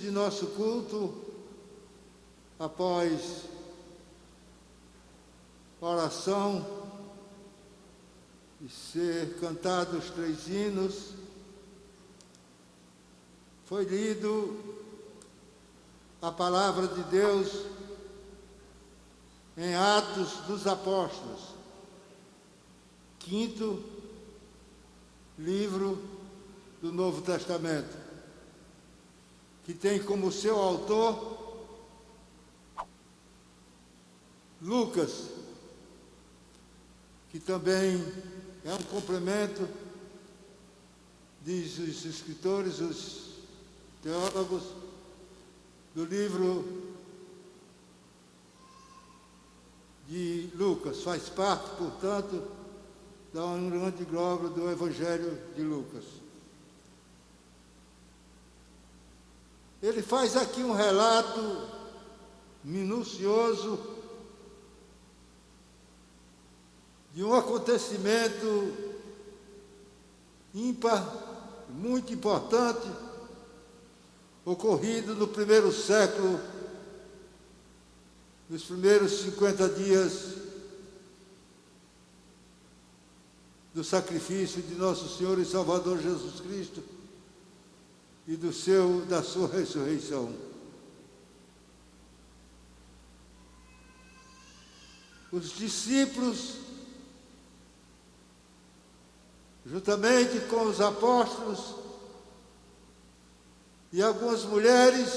de nosso culto, após oração e ser cantados os 3 hinos, foi lido a palavra de Deus em Atos dos Apóstolos, 5º livro do Novo Testamento, que tem como seu autor Lucas, que também é um complemento, diz os escritores, os teólogos, do livro de Lucas. Faz parte, portanto, da grande obra do Evangelho de Lucas. Ele faz aqui um relato minucioso de um acontecimento ímpar, muito importante, ocorrido no primeiro século, nos primeiros 50 dias do sacrifício de nosso Senhor e Salvador Jesus Cristo e da sua ressurreição. Os discípulos, juntamente com os apóstolos e algumas mulheres,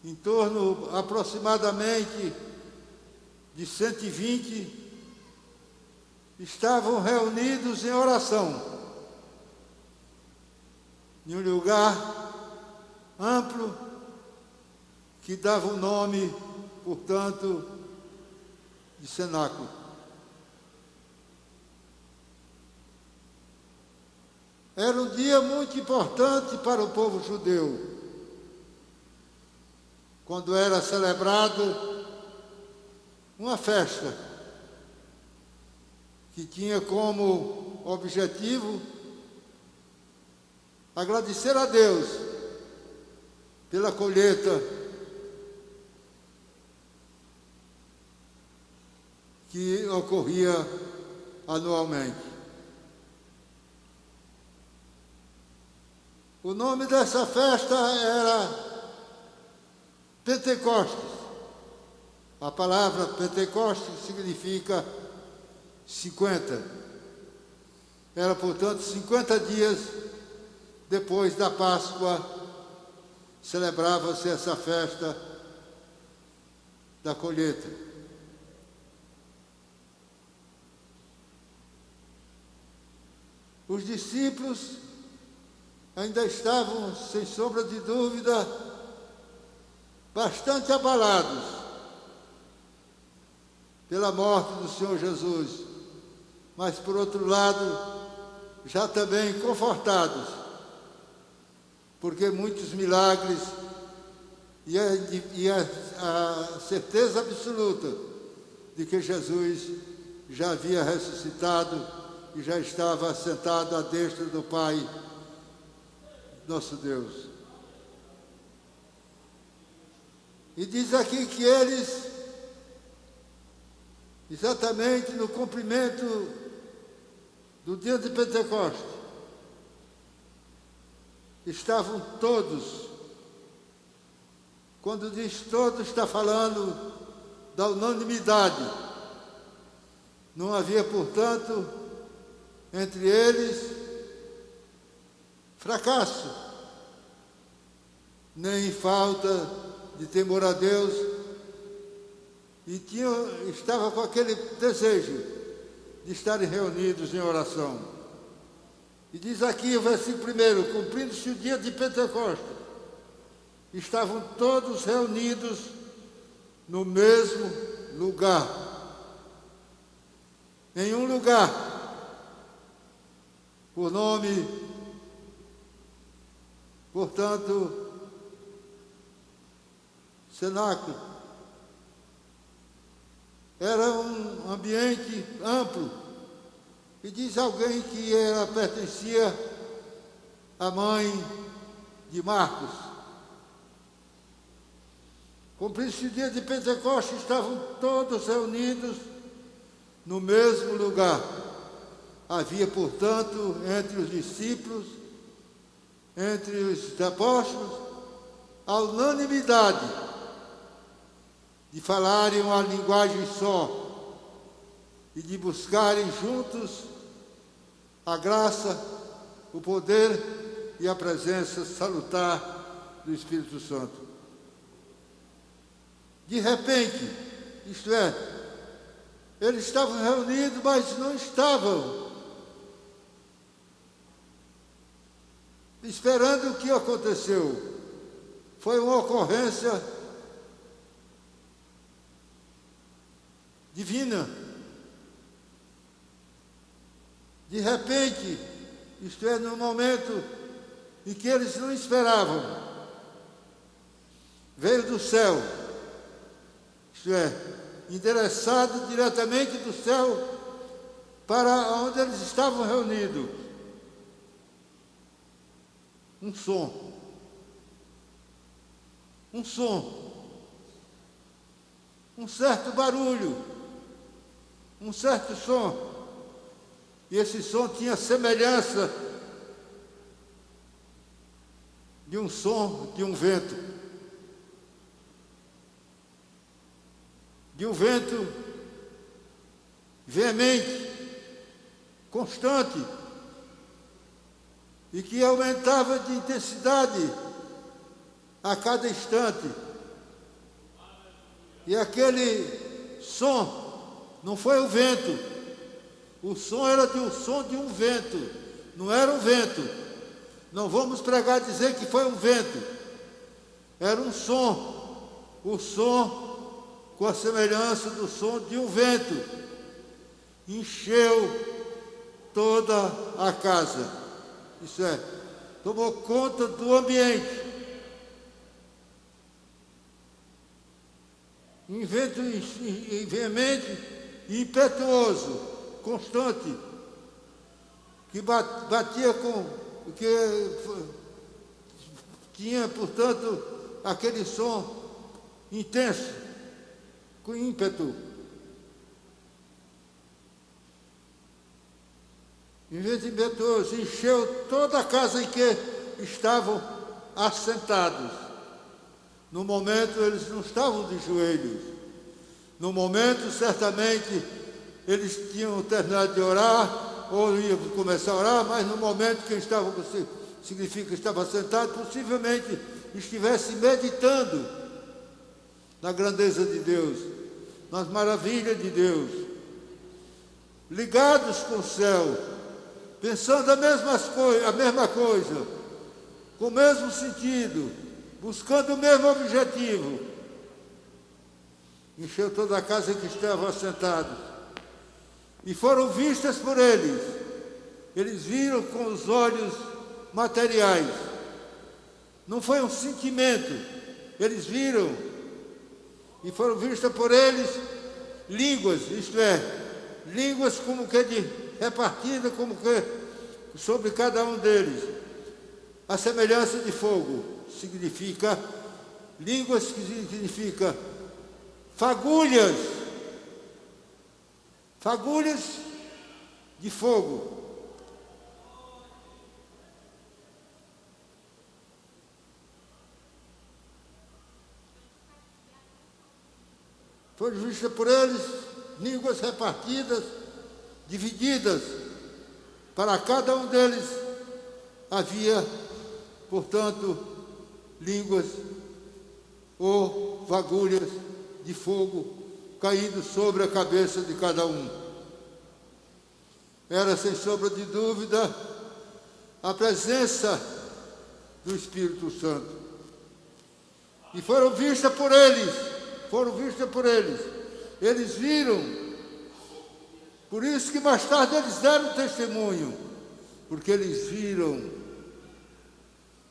em torno aproximadamente de 120, estavam reunidos em oração, em um lugar amplo que dava o nome, portanto, de cenáculo. Era um dia muito importante para o povo judeu, quando era celebrado uma festa que tinha como objetivo agradecer a Deus pela colheita que ocorria anualmente. O nome dessa festa era Pentecostes. A palavra Pentecostes significa 50. Era, portanto, 50 dias depois da Páscoa, celebrava-se essa festa da colheita. Os discípulos ainda estavam, sem sombra de dúvida, bastante abalados pela morte do Senhor Jesus, mas, por outro lado, já também confortados, porque muitos milagres e a certeza absoluta de que Jesus já havia ressuscitado e já estava sentado à destra do Pai, nosso Deus. E diz aqui que eles, exatamente no cumprimento do dia de Pentecostes, estavam todos. Quando diz todos, está falando da unanimidade. Não havia, portanto, entre eles fracasso, nem falta de temor a Deus, e estava com aquele desejo de estarem reunidos em oração. E diz aqui o versículo 1, cumprindo-se o dia de Pentecostes, estavam todos reunidos no mesmo lugar. Em um lugar, por nome, portanto, cenáculo. Era um ambiente amplo. E diz alguém que pertencia à mãe de Marcos. Cumpriu-se o dia de Pentecostes, estavam todos reunidos no mesmo lugar. Havia, portanto, entre os discípulos, entre os apóstolos, a unanimidade de falarem uma linguagem só e de buscarem juntos a graça, o poder e a presença salutar do Espírito Santo. De repente, isto é, eles estavam reunidos, mas não estavam esperando o que aconteceu. Foi uma ocorrência divina. De repente, isto é, no momento em que eles não esperavam, veio do céu, isto é, endereçado diretamente do céu para onde eles estavam reunidos. Um som, um certo barulho, um certo som. E esse som tinha semelhança de um som de um vento. De um vento veemente, constante, e que aumentava de intensidade a cada instante. E aquele som não foi o vento. O som era o som de um vento, não era um vento. Não vamos pregar dizer que foi um vento. Era um som, o som com a semelhança do som de um vento. Encheu toda a casa. Isso é, tomou conta do ambiente. Um vento veemente e impetuoso, constante, que batia com, que tinha, portanto, aquele som intenso, com ímpeto. Em vez de impetuoso, encheu toda a casa em que estavam assentados. No momento, eles não estavam de joelhos. No momento, certamente, eles tinham terminado de orar, ou iam começar a orar, mas no momento que estavam, significa que estavam sentados, possivelmente estivessem meditando na grandeza de Deus, nas maravilhas de Deus, ligados com o céu, pensando a mesma coisa, com o mesmo sentido, buscando o mesmo objetivo. Encheu toda a casa em que estavam assentados. E foram vistas por eles. Eles viram com os olhos materiais. Não foi um sentimento. Eles viram e foram vistas por eles línguas, isto é, línguas como que repartidas, como que sobre cada um deles. A semelhança de fogo significa, línguas que significa fagulhas de fogo. Foram vistas por eles línguas repartidas, divididas. Para cada um deles havia, portanto, línguas ou fagulhas de fogo caindo sobre a cabeça de cada um. Era, sem sombra de dúvida, a presença do Espírito Santo. E foram vistas por eles. Eles viram. Por isso que mais tarde eles deram testemunho. Porque eles viram.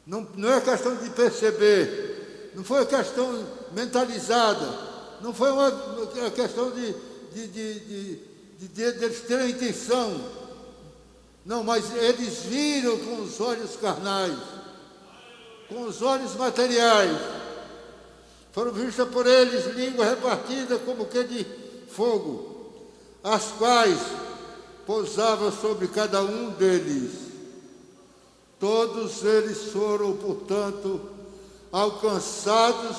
Não é questão de perceber. Não foi questão mentalizada. Não foi uma questão de eles terem intenção. Não, mas eles viram com os olhos carnais. com os olhos materiais. Foram vistas por eles línguas repartidas como que de fogo, as quais pousavam sobre cada um deles. Todos eles foram, portanto, alcançados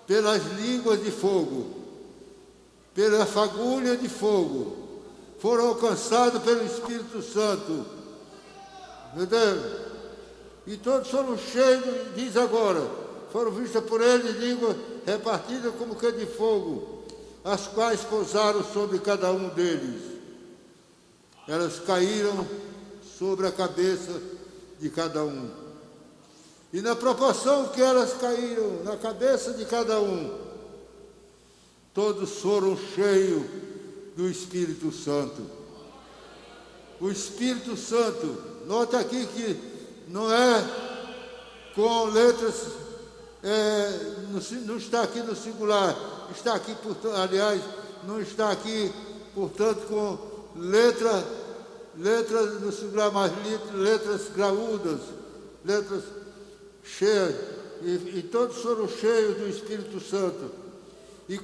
pelas línguas de fogo, pela fagulha de fogo, foram alcançados pelo Espírito Santo. Entendeu? E todos foram cheios, diz agora, foram vistas por eles línguas repartidas como que de fogo, as quais pousaram sobre cada um deles. Elas caíram sobre a cabeça de cada um. E na proporção que elas caíram na cabeça de cada um, todos foram cheios do Espírito Santo. O Espírito Santo, note aqui que não é com letras, não está aqui no singular, está aqui, aliás, não está aqui, portanto, com letras no singular, mas letras graúdas, letras cheias, e todos foram cheios do Espírito Santo, e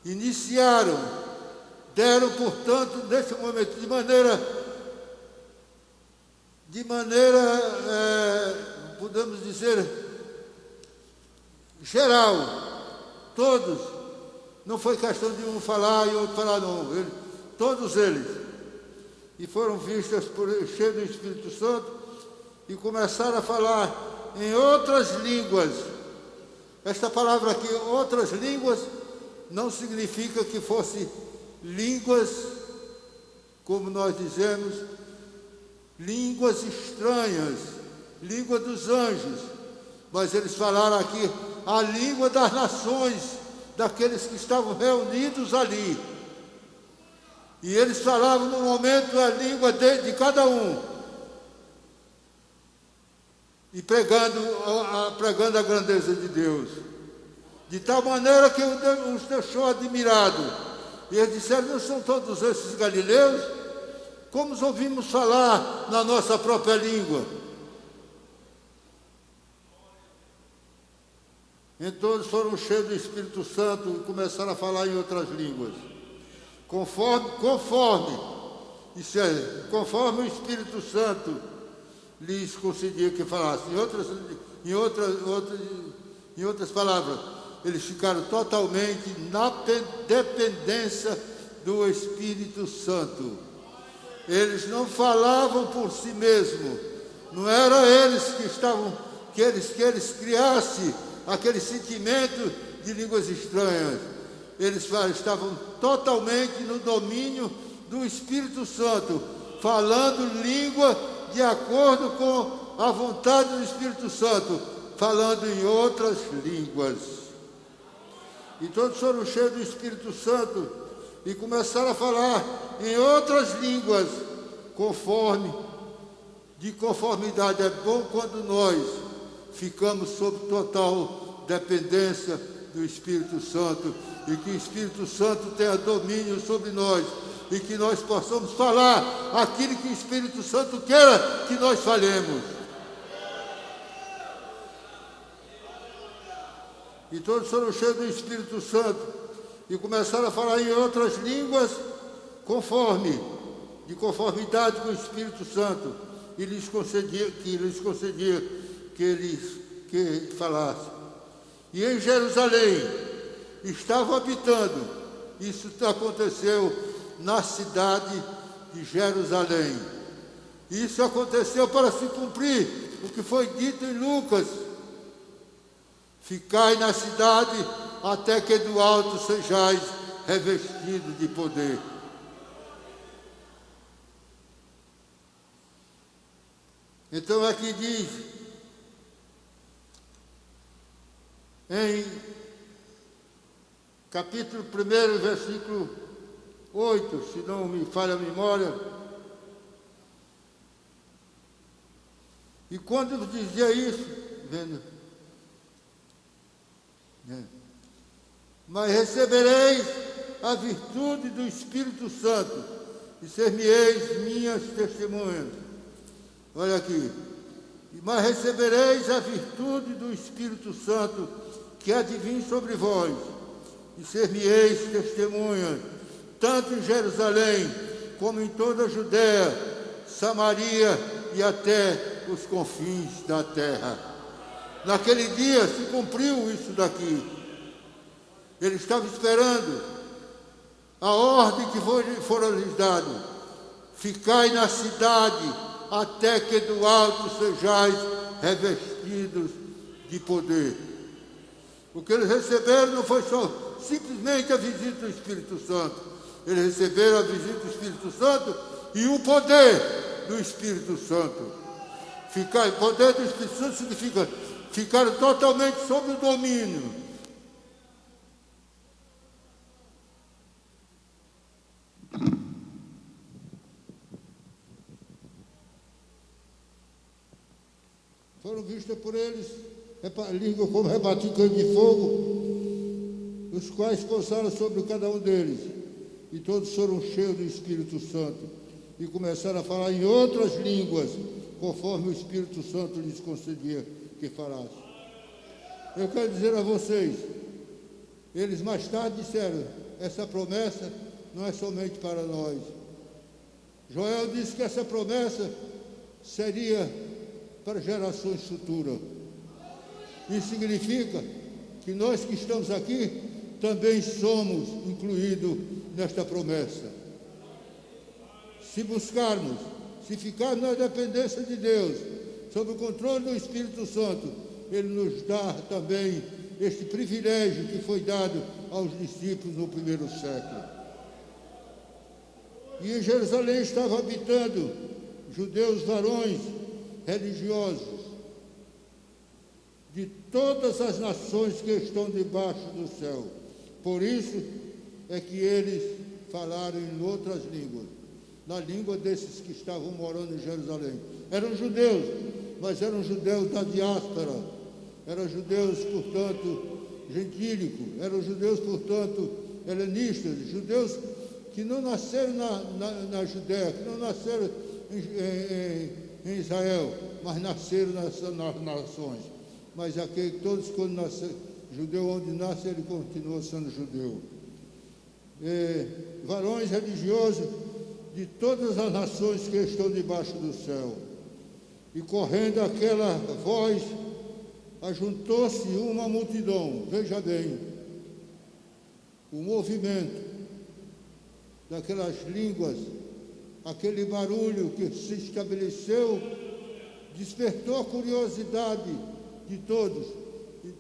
iniciaram, deram, portanto, nesse momento, de maneira, podemos dizer, geral, todos, não foi questão de um falar e outro falar, não, todos eles, e foram vistas cheios do Espírito Santo, e começaram a falar em outras línguas. Esta palavra aqui, outras línguas, não significa que fosse línguas, como nós dizemos, línguas estranhas, língua dos anjos, mas eles falaram aqui a língua das nações, daqueles que estavam reunidos ali. E eles falavam no momento a língua de cada um, e pregando a grandeza de Deus, de tal maneira que os deixou admirados. E eles disseram: não são todos esses galileus? Como os ouvimos falar na nossa própria língua? Então eles foram cheios do Espírito Santo e começaram a falar em outras línguas, conforme o Espírito Santo lhes concedia que falassem. Em outras palavras, eles ficaram totalmente na dependência do Espírito Santo. Eles não falavam por si mesmos, não era eles que eles criassem aquele sentimento de línguas estranhas. Eles estavam totalmente no domínio do Espírito Santo, falando língua de acordo com a vontade do Espírito Santo, falando em outras línguas. E todos foram cheios do Espírito Santo e começaram a falar em outras línguas, de conformidade. É bom quando nós ficamos sob total dependência do Espírito Santo, e que o Espírito Santo tenha domínio sobre nós, e que nós possamos falar aquilo que o Espírito Santo queira que nós falemos. E todos foram cheios do Espírito Santo e começaram a falar em outras línguas de conformidade com o Espírito Santo, e lhes concedia que falassem. E em Jerusalém estavam habitando, isso aconteceu na cidade de Jerusalém. Isso aconteceu para se cumprir o que foi dito em Lucas: ficai na cidade até que do alto sejais revestidos de poder. Então aqui diz, em capítulo 1, versículo 8, se não me falha a memória, e quando dizia isso, mas recebereis a virtude do Espírito Santo e ser-me-eis minhas testemunhas. Olha aqui, Mas recebereis a virtude do Espírito Santo, que há de vir sobre vós, e ser-me-eis testemunhas, tanto em Jerusalém, como em toda a Judéia, Samaria e até os confins da terra. Naquele dia se cumpriu isso daqui. Ele estava esperando a ordem que fora lhes dada: ficai na cidade, até que do alto sejais revestidos de poder. O que eles receberam não foi só simplesmente a visita do Espírito Santo. Eles receberam a visita do Espírito Santo e o poder do Espírito Santo. O poder do Espírito Santo significa ficar totalmente sob o domínio. Foram vistas por eles línguas como rebaticando de fogo, os quais pousaram sobre cada um deles, e todos foram cheios do Espírito Santo, e começaram a falar em outras línguas, conforme o Espírito Santo lhes concedia que falasse. Eu quero dizer a vocês, eles mais tarde disseram, essa promessa não é somente para nós. Joel disse que essa promessa seria para gerações futuras. Isso significa que nós que estamos aqui também somos incluídos nesta promessa. Se buscarmos, se ficarmos na dependência de Deus, sob o controle do Espírito Santo, Ele nos dá também este privilégio que foi dado aos discípulos no primeiro século. E em Jerusalém estavam habitando judeus varões religiosos de todas as nações que estão debaixo do céu. Por isso é que eles falaram em outras línguas, na língua desses que estavam morando em Jerusalém. Eram judeus, mas eram judeus da diáspora, eram judeus, portanto, gentílicos, eram judeus, portanto, helenistas, judeus que não nasceram na Judéia, que não nasceram em Israel, mas nasceram nas nações. Mas aquele, todos quando nasceram, judeu onde nasce, ele continua sendo judeu. Varões religiosos de todas as nações que estão debaixo do céu. E correndo aquela voz, ajuntou-se uma multidão. Veja bem, o movimento daquelas línguas, aquele barulho que se estabeleceu, despertou a curiosidade de todos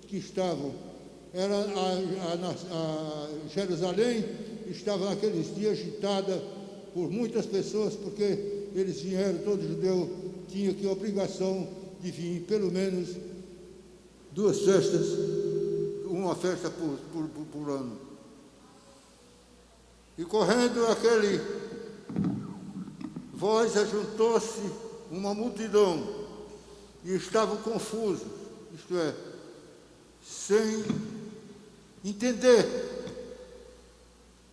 que estavam. Jerusalém estava naqueles dias agitada por muitas pessoas, porque eles vieram, todo judeu tinha que obrigação de vir pelo menos 2 festas, uma festa por ano. E correndo aquele voz, ajuntou-se uma multidão e estavam confusos, isto é, sem entender.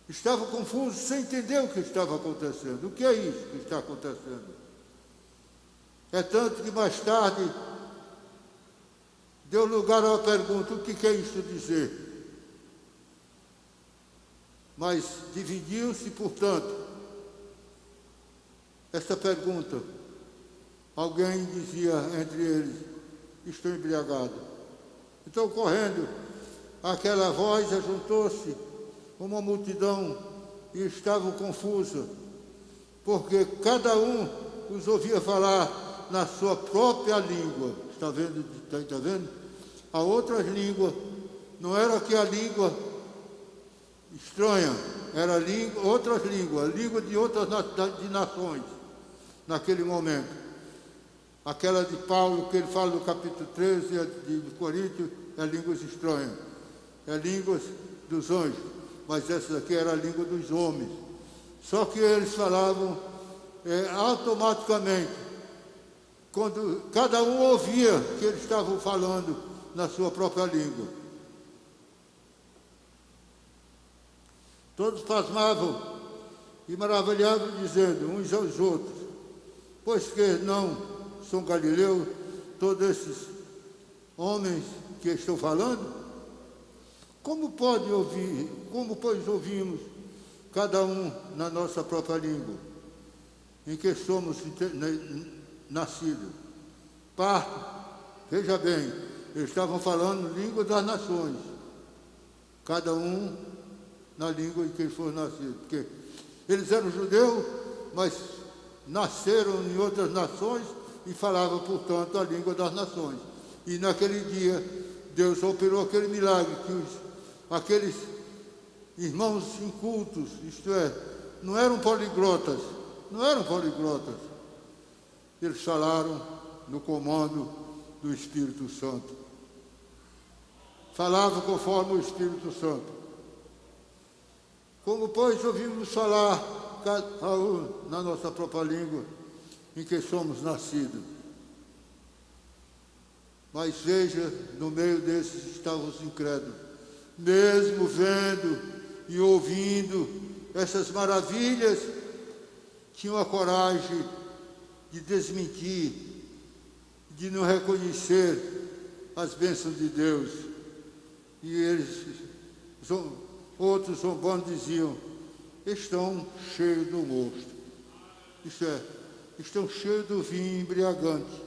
Estavam confusos, sem entender o que estava acontecendo. O que é isso que está acontecendo? É tanto que mais tarde deu lugar a uma pergunta: o que é isso dizer? Mas dividiu-se, portanto, esta pergunta. Alguém dizia entre eles: estou embriagado. Então, correndo, aquela voz ajuntou-se uma multidão e estavam confusos, porque cada um os ouvia falar na sua própria língua. Está vendo? A outras línguas, não era que a língua estranha, era outras línguas, língua de outras de nações, naquele momento. Aquela de Paulo, que ele fala no capítulo 13 de Coríntios, é línguas estranhas, é línguas dos anjos, mas essa daqui era a língua dos homens. Só que eles falavam automaticamente, quando cada um ouvia que eles estavam falando na sua própria língua. Todos pasmavam e maravilhavam, dizendo uns aos outros: pois que não são galileus, todos esses homens que estou falando? Como pode ouvir, como pois ouvimos cada um na nossa própria língua, em que somos nascidos? Parto, veja bem, eles estavam falando língua das nações, cada um na língua em que eles foram nascidos, porque eles eram judeus, mas nasceram em outras nações e falavam, portanto, a língua das nações. E naquele dia, Deus operou aquele milagre, que aqueles irmãos incultos, isto é, não eram poliglotas, eles falaram no comando do Espírito Santo. Falavam conforme o Espírito Santo. Como, pois, ouvimos falar cada um na nossa própria língua em que somos nascidos. Mas veja, no meio desses estavam os incrédulos, mesmo vendo e ouvindo essas maravilhas, tinham a coragem de desmentir, de não reconhecer as bênçãos de Deus. E eles, outros zombando, diziam, estão cheios do mosto. Isto é, estão cheios do vinho embriagante.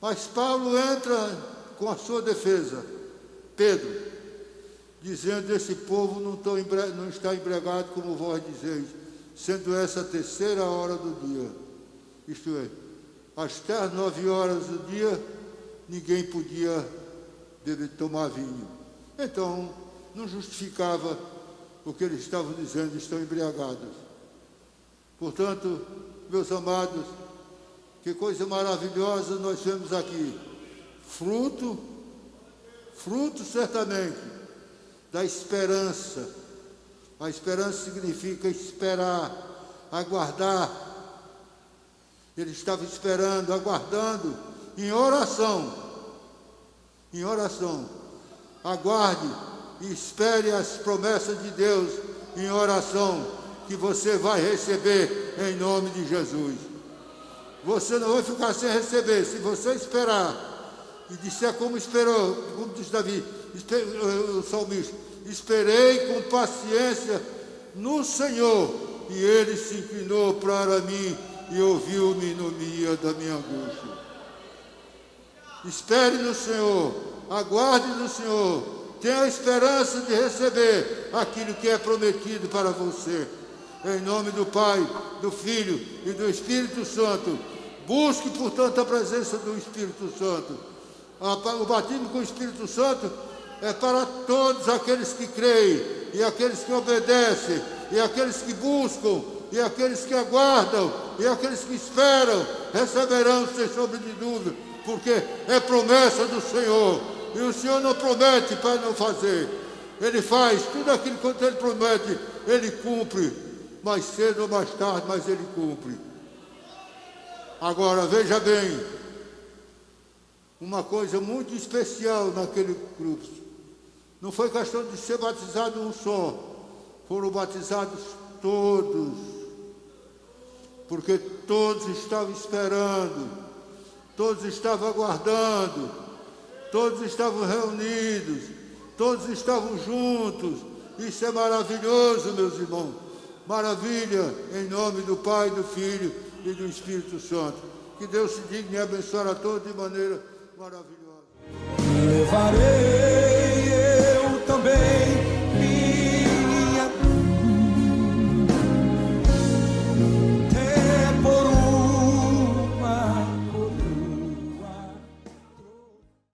Mas Paulo entra com a sua defesa, Pedro, dizendo, esse povo não está embriagado como vós dizeis, sendo essa a terceira hora do dia. Isto é, até às 9 horas do dia, ninguém podia tomar vinho. Então, não justificava o que eles estavam dizendo, estão embriagados. Portanto, meus amados, que coisa maravilhosa nós temos aqui. Fruto certamente, da esperança. A esperança significa esperar, aguardar. Ele estava esperando, aguardando, em oração. Em oração. Aguarde e espere as promessas de Deus em oração, que você vai receber em nome de Jesus. Você não vai ficar sem receber, se você esperar e disser como esperou, como diz Davi, o salmista, esperei com paciência no Senhor, e Ele se inclinou para mim e ouviu-me no dia da minha angústia. Espere no Senhor, aguarde no Senhor, tenha a esperança de receber aquilo que é prometido para você. Em nome do Pai, do Filho e do Espírito Santo. Busque, portanto, a presença do Espírito Santo. O batismo com o Espírito Santo é para todos aqueles que creem, e aqueles que obedecem, e aqueles que buscam, e aqueles que aguardam, e aqueles que esperam, receberão sem sombra de dúvida, porque é promessa do Senhor. E o Senhor não promete para não fazer. Ele faz tudo aquilo que Ele promete, Ele cumpre. Mais cedo ou mais tarde, mas Ele cumpre. Agora, veja bem, uma coisa muito especial naquele grupo. Não foi questão de ser batizado um só. Foram batizados todos. Porque todos estavam esperando. Todos estavam aguardando. Todos estavam reunidos. Todos estavam juntos. Isso é maravilhoso, meus irmãos. Maravilha, em nome do Pai, do Filho e do Espírito Santo. Que Deus se digne e abençoe a todos de maneira maravilhosa.